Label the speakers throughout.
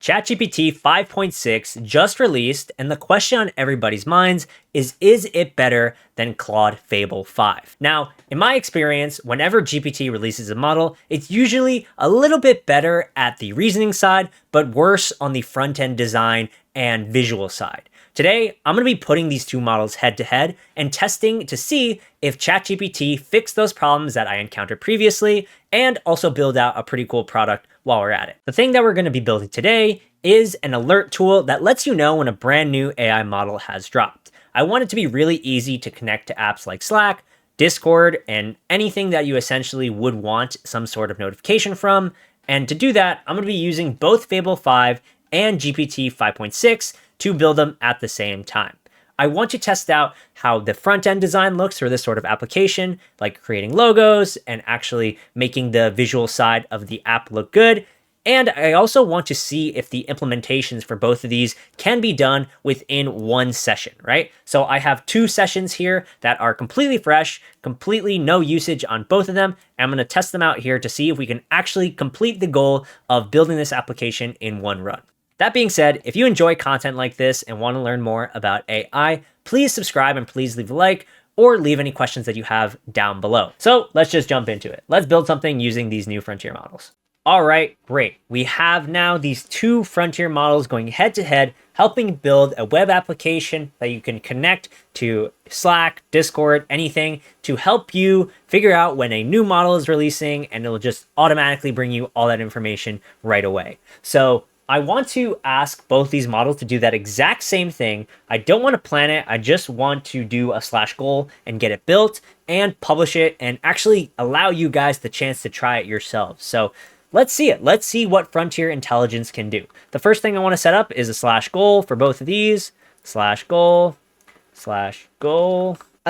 Speaker 1: ChatGPT 5.6 just released, and the question on everybody's minds is it better than Claude Fable 5? Now, in my experience, whenever GPT releases a model, it's usually a little bit better at the reasoning side, but worse on the front-end design and visual side. Today, I'm going to be putting these two models head to head and testing to see if ChatGPT fixed those problems that I encountered previously and also build out a pretty cool product while we're at it. The thing that we're going to be building today is an alert tool that lets you know when a brand new AI model has dropped. I want it to be really easy to connect to apps like Slack, Discord, and anything that you essentially would want some sort of notification from. And to do that, I'm going to be using both Fable 5 and GPT 5.6 to build them at the same time. I want to test out how the front-end design looks for this sort of application, like creating logos and actually making the visual side of the app look good. And I also want to see if the implementations for both of these can be done within one session, right? So I have two sessions here that are completely fresh, completely no usage on both of them. And I'm going to test them out here to see if we can actually complete the goal of building this application in one run. That being said, if you enjoy content like this and want to learn more about AI, please subscribe and please leave a like or leave any questions that you have down below. So let's just jump into it. Let's build something using these new frontier models. All right, great. We have now these two frontier models going head to head, helping build a web application that you can connect to Slack, Discord, anything to help you figure out when a new model is releasing, and it'll just automatically bring you all that information right away. So I want to ask both these models to do that exact same thing. I don't want to plan it. I just want to do a /goal and get it built and publish it and actually allow you guys the chance to try it yourselves. So let's see it. Let's see what Frontier Intelligence can do. The first thing I want to set up is a /goal for both of these. /goal.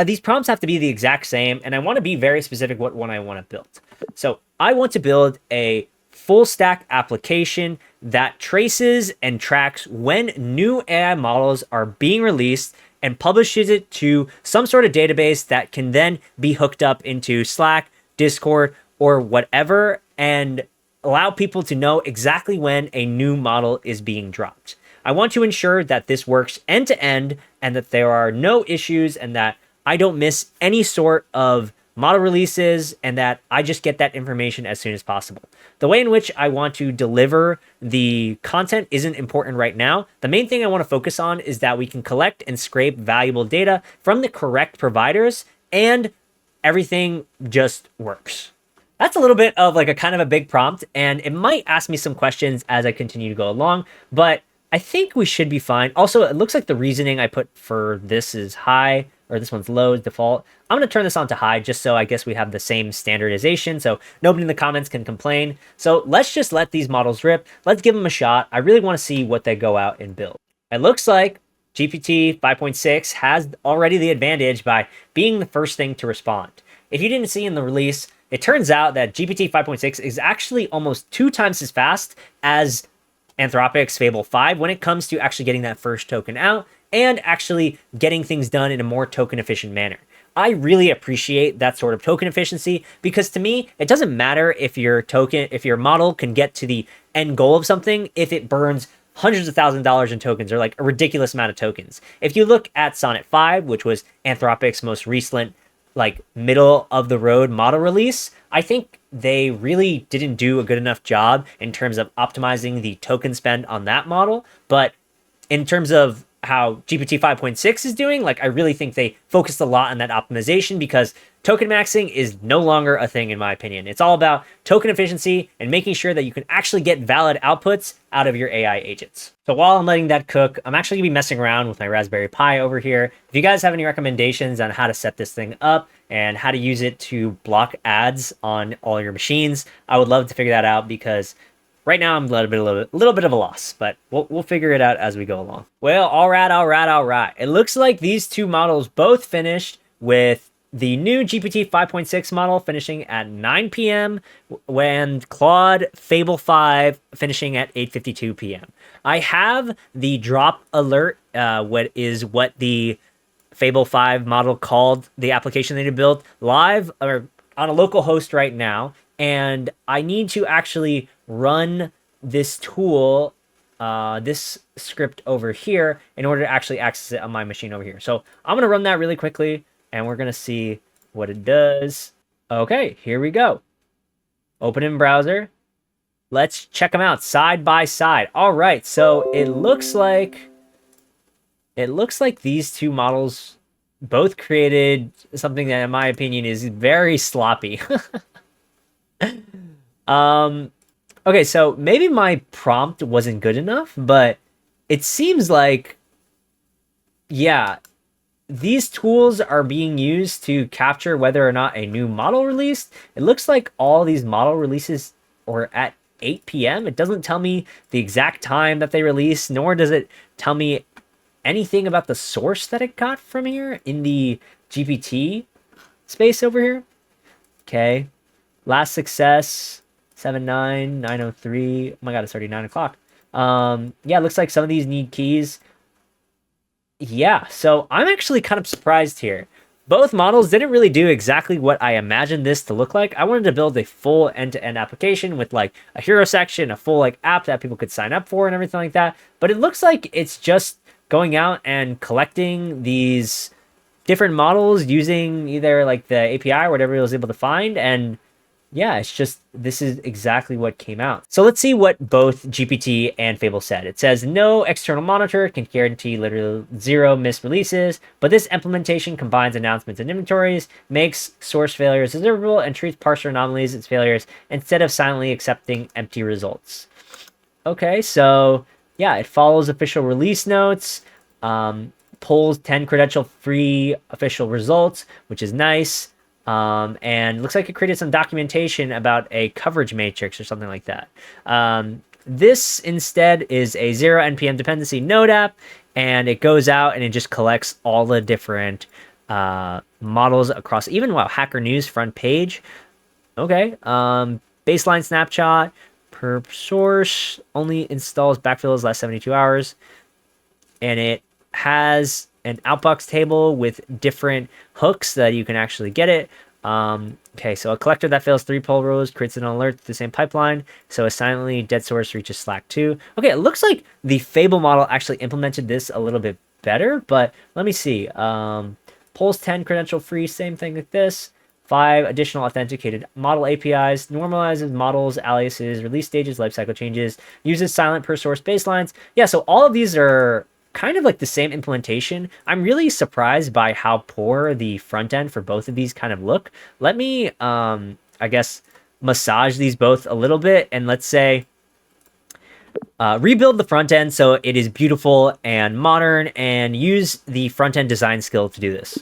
Speaker 1: These prompts have to be the exact same, and I want to be very specific what one I want to build. So I want to build a full stack application that traces and tracks when new AI models are being released and publishes it to some sort of database that can then be hooked up into Slack, Discord, or whatever, and allow people to know exactly when a new model is being dropped. I want to ensure that this works end to end and that there are no issues and that I don't miss any sort of model releases and that I just get that information as soon as possible. The way in which I want to deliver the content isn't important right now. The main thing I want to focus on is that we can collect and scrape valuable data from the correct providers and everything just works. That's a little bit of like a kind of a big prompt, and it might ask me some questions as I continue to go along, but I think we should be fine. Also, it looks like the reasoning I put for this is high, or this one's low default. I'm going to turn this on to high just so I guess we have the same standardization so nobody in the comments can complain. So let's just let these models rip. Let's give them a shot. I really want to see what they go out and build. It looks like GPT 5.6 has already the advantage by being the first thing to respond. If you didn't see in the release, it turns out that GPT 5.6 is actually almost 2 times as fast as Anthropic's Fable 5 when it comes to actually getting that first token out and actually getting things done in a more token efficient manner. I really appreciate that sort of token efficiency because to me, it doesn't matter if your model can get to the end goal of something if it burns hundreds of $1,000s in tokens or like a ridiculous amount of tokens. If you look at Sonnet 5, which was Anthropic's most recent like middle of the road model release, I think they really didn't do a good enough job in terms of optimizing the token spend on that model. But in terms of how GPT 5.6 is doing, like I really think they focused a lot on that optimization because token maxing is no longer a thing in my opinion. It's all about token efficiency and making sure that you can actually get valid outputs out of your AI agents. So while I'm letting that cook, I'm actually gonna be messing around with my Raspberry Pi over here. If you guys have any recommendations on how to set this thing up and how to use it to block ads on all your machines, I would love to figure that out because right now, I'm a little bit of a loss, but we'll figure it out as we go along. Well, all right. It looks like these two models both finished with the new GPT 5.6 model finishing at 9 p.m. when Claude Fable 5 finishing at 8:52 p.m. I have the drop alert, what the Fable 5 model called the application they built live or on a local host right now. And I need to actually run this tool this script over here in order to actually access it on my machine over here. So I'm going to run that really quickly, and we're going to see what it does. Okay, here we go. Open in browser. Let's check them out side by side. All right, so it looks like these two models both created something that, in my opinion, is very sloppy. Okay, so maybe my prompt wasn't good enough, but it seems like, yeah, these tools are being used to capture whether or not a new model released. It looks like all these model releases are at 8 p.m. It doesn't tell me the exact time that they released, nor does it tell me anything about the source that it got from here in the GPT space over here. Okay. Last success, 79903. Oh my god, it's already 9 o'clock. Yeah, it looks like some of these need keys. Yeah, so I'm actually kind of surprised here. Both models didn't really do exactly what I imagined this to look like. I wanted to build a full end-to-end application with like a hero section, a full like app that people could sign up for and everything like that. But it looks like it's just going out and collecting these different models using either like the API or whatever it was able to find. And yeah, it's just, this is exactly what came out. So let's see what both GPT and Fable said. It says, no external monitor can guarantee literally 0 missed releases, but this implementation combines announcements and inventories, makes source failures observable, and treats parser anomalies as failures instead of silently accepting empty results. Okay, so yeah, it follows official release notes, pulls 10 credential-free official results, which is nice. And looks like it created some documentation about a coverage matrix or something like that. This instead is a 0 npm dependency node app, and it goes out and it just collects all the different models across, even Hacker News front page. Okay, baseline snapshot per source only installs backfills last 72 hours, and it has an outbox table with different hooks that you can actually get it. Okay, so a collector that fails 3 pull rows creates an alert to the same pipeline. So a silently dead source reaches Slack 2. Okay, it looks like the Fable model actually implemented this a little bit better, but let me see. Pulls 10 credential free, same thing like this. 5 additional authenticated model APIs, normalizes models, aliases, release stages, lifecycle changes, uses silent per source baselines. Yeah, so all of these are kind of like the same implementation. I'm really surprised by how poor the front end for both of these kind of look. Let me, I guess, massage these both a little bit, and let's say rebuild the front end so it is beautiful and modern, and use the front end design skill to do this.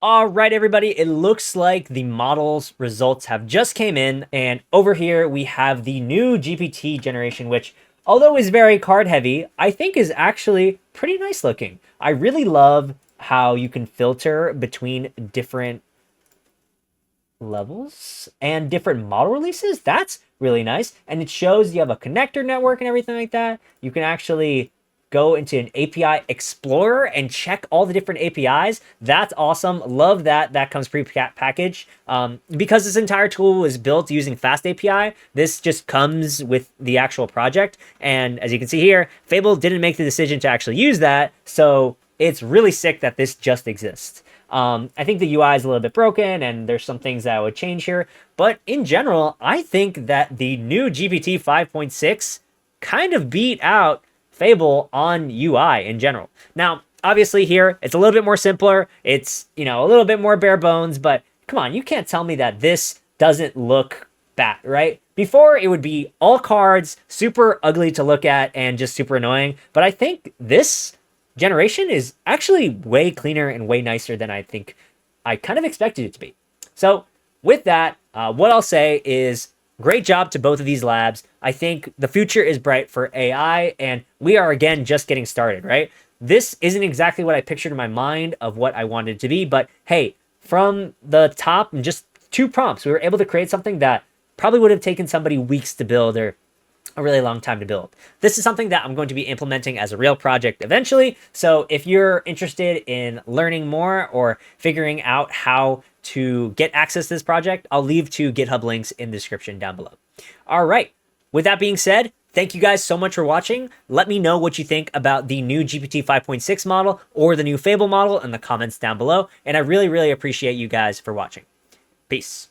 Speaker 1: All right, everybody, it looks like the model's results have just came in, and over here we have the new GPT generation, which, although is very card heavy, I think is actually pretty nice looking. I really love how you can filter between different levels and different model releases. That's really nice. And it shows you have a connector network and everything like that. You can actually go into an API Explorer and check all the different APIs. That's awesome. Love that. That comes pre-packaged. Because this entire tool was built using Fast API, this just comes with the actual project. And as you can see here, Fable didn't make the decision to actually use that. So it's really sick that this just exists. I think the UI is a little bit broken and there's some things that I would change here. But in general, I think that the new GPT 5.6 kind of beat out Fable on UI in general. Now, obviously here, it's a little bit more simpler. It's, a little bit more bare bones, but come on, you can't tell me that this doesn't look bad, right? Before, it would be all cards, super ugly to look at and just super annoying. But I think this generation is actually way cleaner and way nicer than I think I kind of expected it to be. So with that, what I'll say is great job to both of these labs. I think the future is bright for AI, and we are, again, just getting started, right? This isn't exactly what I pictured in my mind of what I wanted it to be, but hey, from the top, in just 2 prompts, we were able to create something that probably would have taken somebody weeks to build or a really long time to build. This is something that I'm going to be implementing as a real project eventually. So if you're interested in learning more or figuring out how to get access to this project, I'll leave 2 GitHub links in the description down below. All right. With that being said, Thank you guys so much for watching. Let me know what you think about the new GPT 5.6 model or the new Fable model in the comments down below. And I really, really appreciate you guys for watching. Peace.